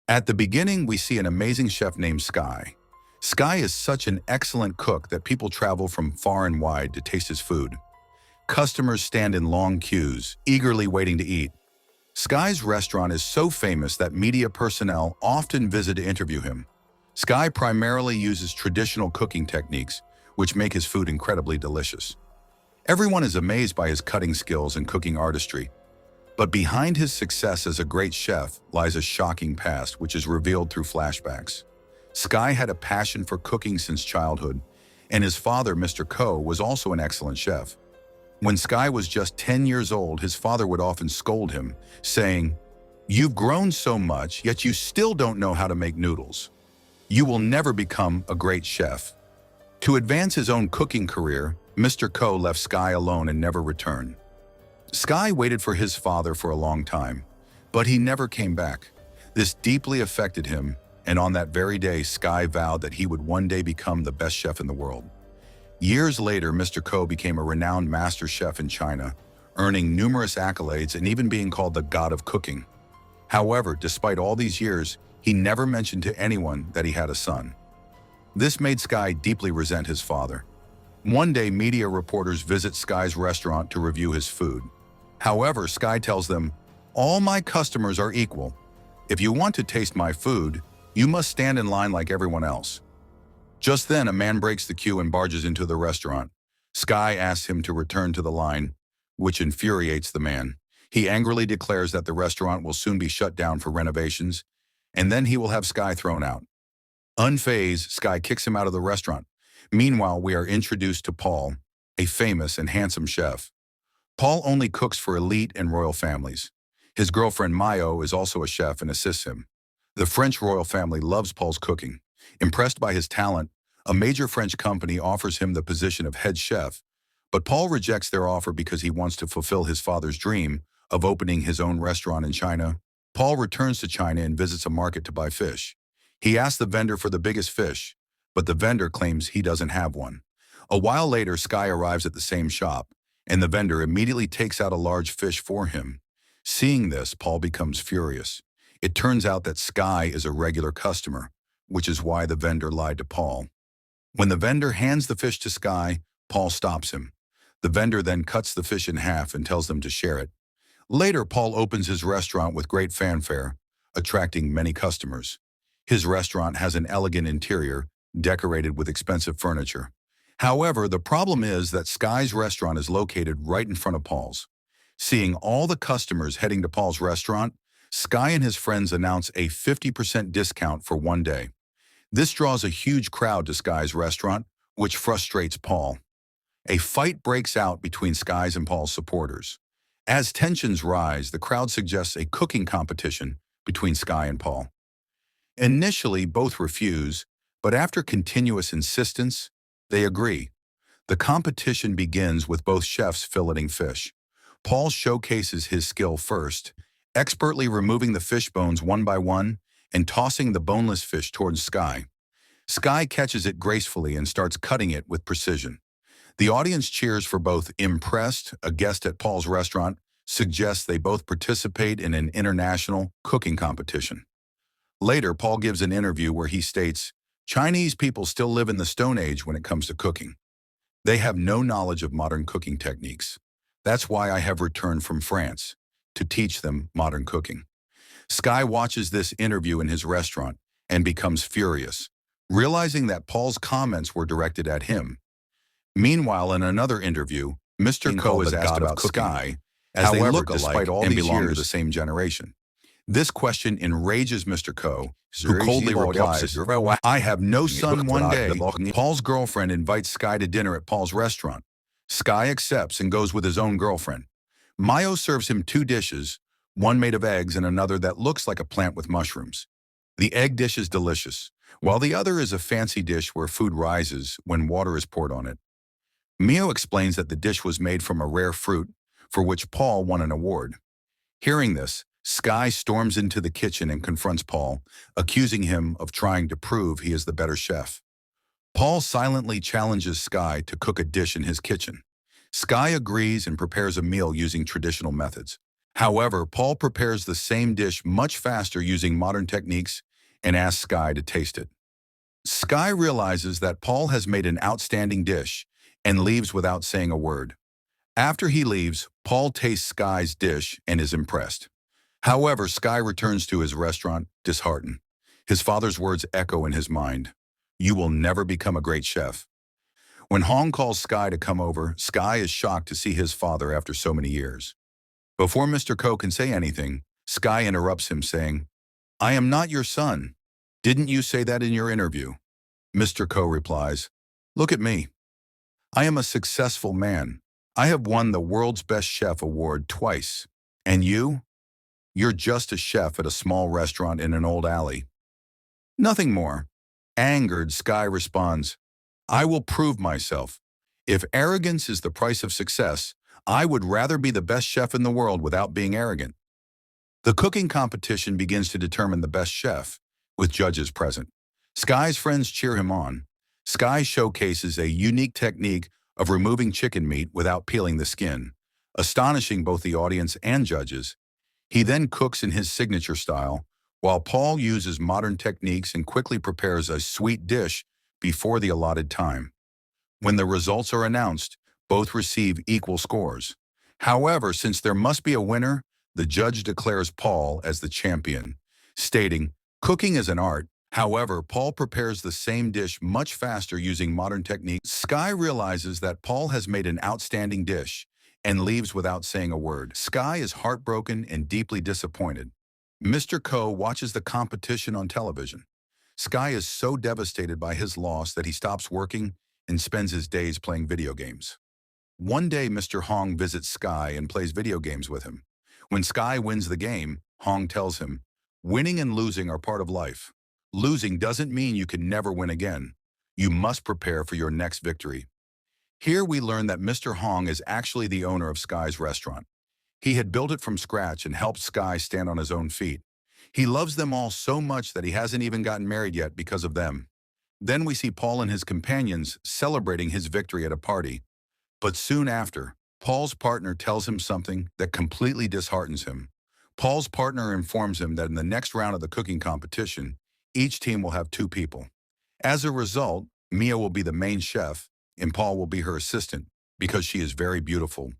At the beginning, we see an amazing chef named Sky. Sky is such an excellent cook that people travel from far and wide to taste his food. Customers stand in long queues, eagerly waiting to eat. Sky's restaurant is so famous that media personnel often visit to interview him. Sky primarily uses traditional cooking techniques, which make his food incredibly delicious. Everyone is amazed by his cutting skills and cooking artistry. But behind his success as a great chef lies a shocking past, which is revealed through flashbacks. Sky had a passion for cooking since childhood, and his father, Mr. Ko, was also an excellent chef. When Sky was just 10 years old, his father would often scold him, saying, "You've grown so much, yet you still don't know how to make noodles. You will never become a great chef." To advance his own cooking career, Mr. Ko left Sky alone and never returned. Sky waited for his father for a long time, but he never came back. This deeply affected him, and on that very day, Sky vowed that he would one day become the best chef in the world. Years later, Mr. Ko became a renowned master chef in China, earning numerous accolades and even being called the god of cooking. However, despite all these years, he never mentioned to anyone that he had a son. This made Sky deeply resent his father. One day, media reporters visit Sky's restaurant to review his food. However, Sky tells them, "All my customers are equal. If you want to taste my food, you must stand in line like everyone else." Just then, a man breaks the queue and barges into the restaurant. Sky asks him to return to the line, which infuriates the man. He angrily declares that the restaurant will soon be shut down for renovations, and then he will have Sky thrown out. Unfazed, Sky kicks him out of the restaurant. Meanwhile, we are introduced to Paul, a famous and handsome chef. Paul only cooks for elite and royal families. His girlfriend Mayo is also a chef and assists him. The French royal family loves Paul's cooking. Impressed by his talent, a major French company offers him the position of head chef, but Paul rejects their offer because he wants to fulfill his father's dream of opening his own restaurant in China. Paul returns to China and visits a market to buy fish. He asks the vendor for the biggest fish, but the vendor claims he doesn't have one. A while later, Sky arrives at the same shop, and the vendor immediately takes out a large fish for him. Seeing this, Paul becomes furious. It turns out that Sky is a regular customer, which is why the vendor lied to Paul. When the vendor hands the fish to Sky, Paul stops him. The vendor then cuts the fish in half and tells them to share it. Later, Paul opens his restaurant with great fanfare, attracting many customers. His restaurant has an elegant interior, decorated with expensive furniture. However, the problem is that Sky's restaurant is located right in front of Paul's. Seeing all the customers heading to Paul's restaurant, Sky and his friends announce a 50% discount for one day. This draws a huge crowd to Sky's restaurant, which frustrates Paul. A fight breaks out between Sky's and Paul's supporters. As tensions rise, the crowd suggests a cooking competition between Sky and Paul. Initially, both refuse, but after continuous insistence, they agree. The competition begins with both chefs filleting fish. Paul showcases his skill first, expertly removing the fish bones one by one and tossing the boneless fish towards Sky. Sky catches it gracefully and starts cutting it with precision. The audience cheers for both. Impressed, a guest at Paul's restaurant suggests they both participate in an international cooking competition. Later, Paul gives an interview where he states, "Chinese people still live in the Stone Age when it comes to cooking. They have no knowledge of modern cooking techniques. That's why I have returned from France, to teach them modern cooking." Sky watches this interview in his restaurant and becomes furious, realizing that Paul's comments were directed at him. Meanwhile, in another interview, Mr. Ko is asked about Sky, as they look alike despite all these years to the same generation. This question enrages Mr. Ko, who coldly replies, "I have no son one day." Paul's girlfriend invites Sky to dinner at Paul's restaurant. Sky accepts and goes with his own girlfriend. Mayo serves him two dishes, one made of eggs and another that looks like a plant with mushrooms. The egg dish is delicious, while the other is a fancy dish where food rises when water is poured on it. Mayo explains that the dish was made from a rare fruit for which Paul won an award. Hearing this, Sky storms into the kitchen and confronts Paul, accusing him of trying to prove he is the better chef. Paul silently challenges Sky to cook a dish in his kitchen. Sky agrees and prepares a meal using traditional methods. However, Paul prepares the same dish much faster using modern techniques and asks Sky to taste it. Sky realizes that Paul has made an outstanding dish and leaves without saying a word. After he leaves, Paul tastes Sky's dish and is impressed. However, Sky returns to his restaurant disheartened. His father's words echo in his mind. You will never become a great chef. When Hong calls Sky to come over, Sky is shocked to see his father after so many years. Before Mr. Ko can say anything, Sky interrupts him saying, I am not your son. Didn't you say that in your interview? Mr. Ko replies, Look at me. I am a successful man. I have won the World's Best Chef award twice. And you? You're just a chef at a small restaurant in an old alley. Nothing more. Angered, Sky responds, I will prove myself. If arrogance is the price of success, I would rather be the best chef in the world without being arrogant. The cooking competition begins to determine the best chef, with judges present. Sky's friends cheer him on. Sky showcases a unique technique of removing chicken meat without peeling the skin, astonishing both the audience and judges. He then cooks in his signature style, while Paul uses modern techniques and quickly prepares a sweet dish before the allotted time. When the results are announced, both receive equal scores. However, since there must be a winner, the judge declares Paul as the champion, stating, Cooking is an art. However, Paul prepares the same dish much faster using modern techniques. Sky realizes that Paul has made an outstanding dish and leaves without saying a word. Sky is heartbroken and deeply disappointed. Mr. Ko watches the competition on television. Sky is so devastated by his loss that he stops working and spends his days playing video games. One day, Mr. Hong visits Sky and plays video games with him. When Sky wins the game, Hong tells him, Winning and losing are part of life. Losing doesn't mean you can never win again. You must prepare for your next victory. Here we learn that Mr. Hong is actually the owner of Sky's restaurant. He had built it from scratch and helped Sky stand on his own feet. He loves them all so much that he hasn't even gotten married yet because of them. Then we see Paul and his companions celebrating his victory at a party. But soon after, Paul's partner tells him something that completely disheartens him. Paul's partner informs him that in the next round of the cooking competition, each team will have 2 people. As a result, Mia will be the main chef and Paul will be her assistant because she is very beautiful,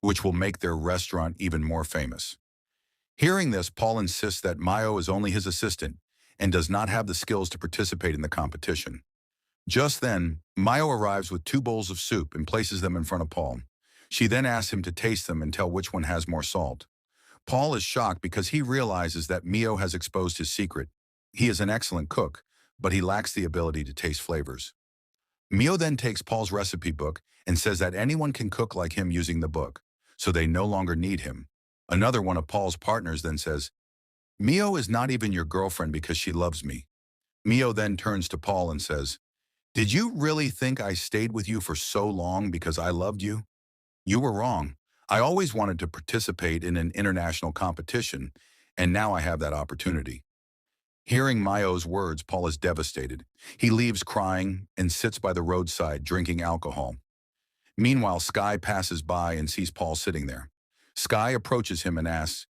which will make their restaurant even more famous. Hearing this, Paul insists that Mayo is only his assistant and does not have the skills to participate in the competition. Just then, Mayo arrives with 2 bowls of soup and places them in front of Paul. She then asks him to taste them and tell which one has more salt. Paul is shocked because he realizes that Mio has exposed his secret. He is an excellent cook, but he lacks the ability to taste flavors. Mio then takes Paul's recipe book and says that anyone can cook like him using the book, so they no longer need him. Another one of Paul's partners then says, Mio is not even your girlfriend because she loves me. Mio then turns to Paul and says, Did you really think I stayed with you for so long because I loved you? You were wrong. I always wanted to participate in an international competition, and now I have that opportunity. Hearing Mayo's words, Paul is devastated. He leaves crying and sits by the roadside drinking alcohol. Meanwhile, Sky passes by and sees Paul sitting there. Sky approaches him and asks,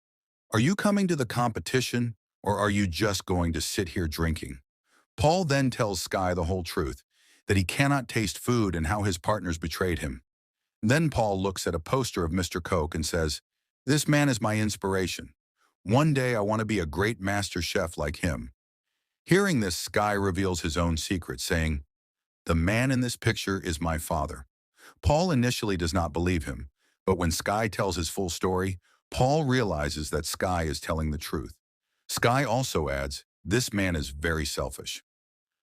Are you coming to the competition, or are you just going to sit here drinking? Paul then tells Sky the whole truth, that he cannot taste food and how his partners betrayed him. Then Paul looks at a poster of Mr. Coke and says, This man is my inspiration. One day I want to be a great master chef like him. Hearing this, Sky reveals his own secret, saying, The man in this picture is my father. Paul initially does not believe him, but when Sky tells his full story, Paul realizes that Sky is telling the truth. Sky also adds, This man is very selfish.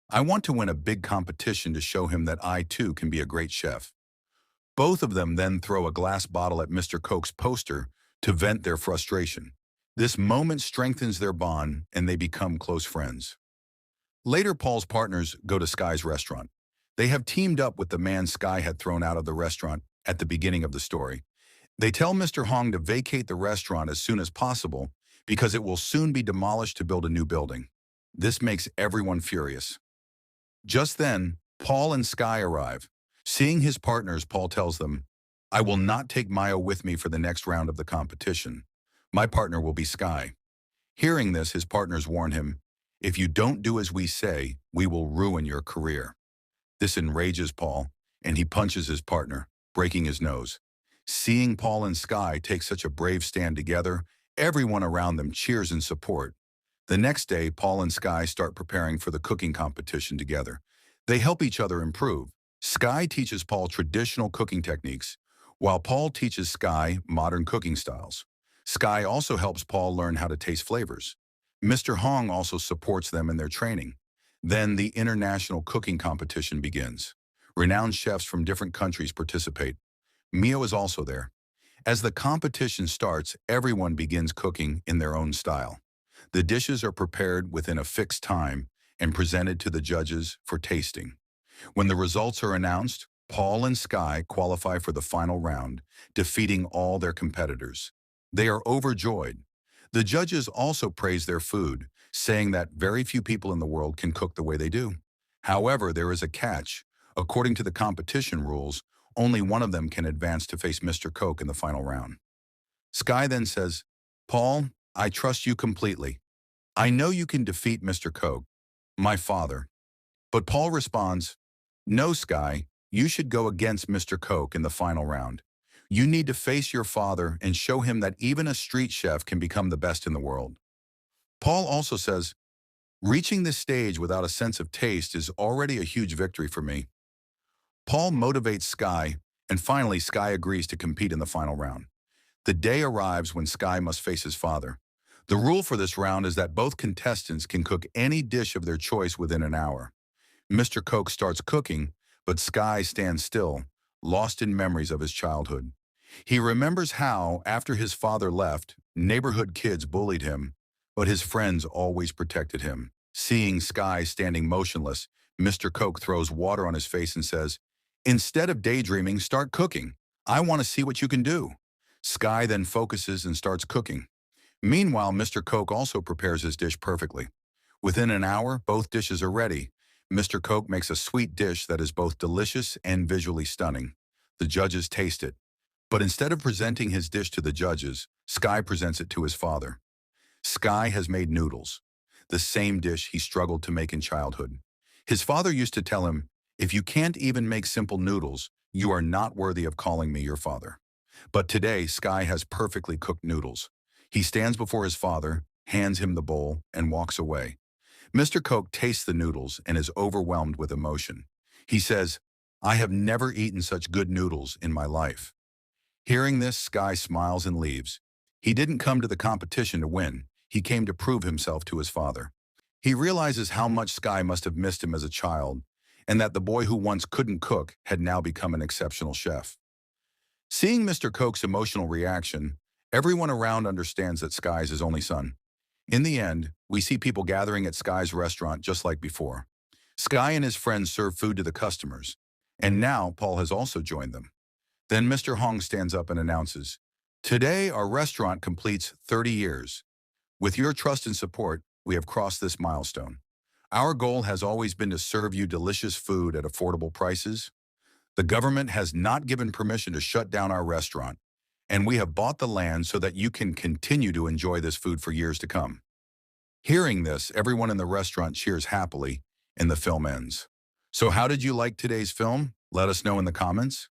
I want to win a big competition to show him that I too can be a great chef. Both of them then throw a glass bottle at Mr. Coke's poster to vent their frustration. This moment strengthens their bond and they become close friends. Later, Paul's partners go to Sky's restaurant. They have teamed up with the man Sky had thrown out of the restaurant at the beginning of the story. They tell Mr. Hong to vacate the restaurant as soon as possible because it will soon be demolished to build a new building. This makes everyone furious. Just then, Paul and Sky arrive. Seeing his partners, Paul tells them, I will not take Mayo with me for the next round of the competition. My partner will be Sky. Hearing this, his partners warn him, if you don't do as we say, we will ruin your career. This enrages Paul, and he punches his partner, breaking his nose. Seeing Paul and Sky take such a brave stand together, everyone around them cheers in support. The next day, Paul and Sky start preparing for the cooking competition together. They help each other improve. Sky teaches Paul traditional cooking techniques, while Paul teaches Sky modern cooking styles. Sky also helps Paul learn how to taste flavors. Mr. Hong also supports them in their training. Then the international cooking competition begins. Renowned chefs from different countries participate. Mio is also there. As the competition starts, everyone begins cooking in their own style. The dishes are prepared within a fixed time and presented to the judges for tasting. When the results are announced, Paul and Sky qualify for the final round, defeating all their competitors. They are overjoyed. The judges also praise their food, saying that very few people in the world can cook the way they do. However, there is a catch. According to the competition rules, only one of them can advance to face Mr. Coke in the final round. Sky then says, Paul, I trust you completely. I know you can defeat Mr. Coke, my father. But Paul responds, no, Sky, you should go against Mr. Coke in the final round. You need to face your father and show him that even a street chef can become the best in the world. Paul also says, reaching this stage without a sense of taste is already a huge victory for me. Paul motivates Sky, and finally Sky agrees to compete in the final round. The day arrives when Sky must face his father. The rule for this round is that both contestants can cook any dish of their choice within an hour. Mr. Coke starts cooking, but Sky stands still, lost in memories of his childhood. He remembers how, after his father left, neighborhood kids bullied him, but his friends always protected him. Seeing Sky standing motionless, Mr. Coke throws water on his face and says, instead of daydreaming, start cooking. I want to see what you can do. Sky then focuses and starts cooking. Meanwhile, Mr. Coke also prepares his dish perfectly. Within an hour, both dishes are ready. Mr. Coke makes a sweet dish that is both delicious and visually stunning. The judges taste it. But instead of presenting his dish to the judges, Sky presents it to his father. Sky has made noodles, the same dish he struggled to make in childhood. His father used to tell him, if you can't even make simple noodles, you are not worthy of calling me your father. But today, Sky has perfectly cooked noodles. He stands before his father, hands him the bowl, and walks away. Mr. Coke tastes the noodles and is overwhelmed with emotion. He says, I have never eaten such good noodles in my life. Hearing this, Sky smiles and leaves. He didn't come to the competition to win. He came to prove himself to his father. He realizes how much Sky must have missed him as a child, and that the boy who once couldn't cook had now become an exceptional chef. Seeing Mr. Coke's emotional reaction, everyone around understands that Sky is his only son. In the end, we see people gathering at Sky's restaurant just like before. Sky and his friends serve food to the customers, and now Paul has also joined them. Then Mr. Hong stands up and announces, today our restaurant completes 30 years. With your trust and support, we have crossed this milestone. Our goal has always been to serve you delicious food at affordable prices. The government has not given permission to shut down our restaurant, and we have bought the land so that you can continue to enjoy this food for years to come. Hearing this, everyone in the restaurant cheers happily, and the film ends. So how did you like today's film? Let us know in the comments.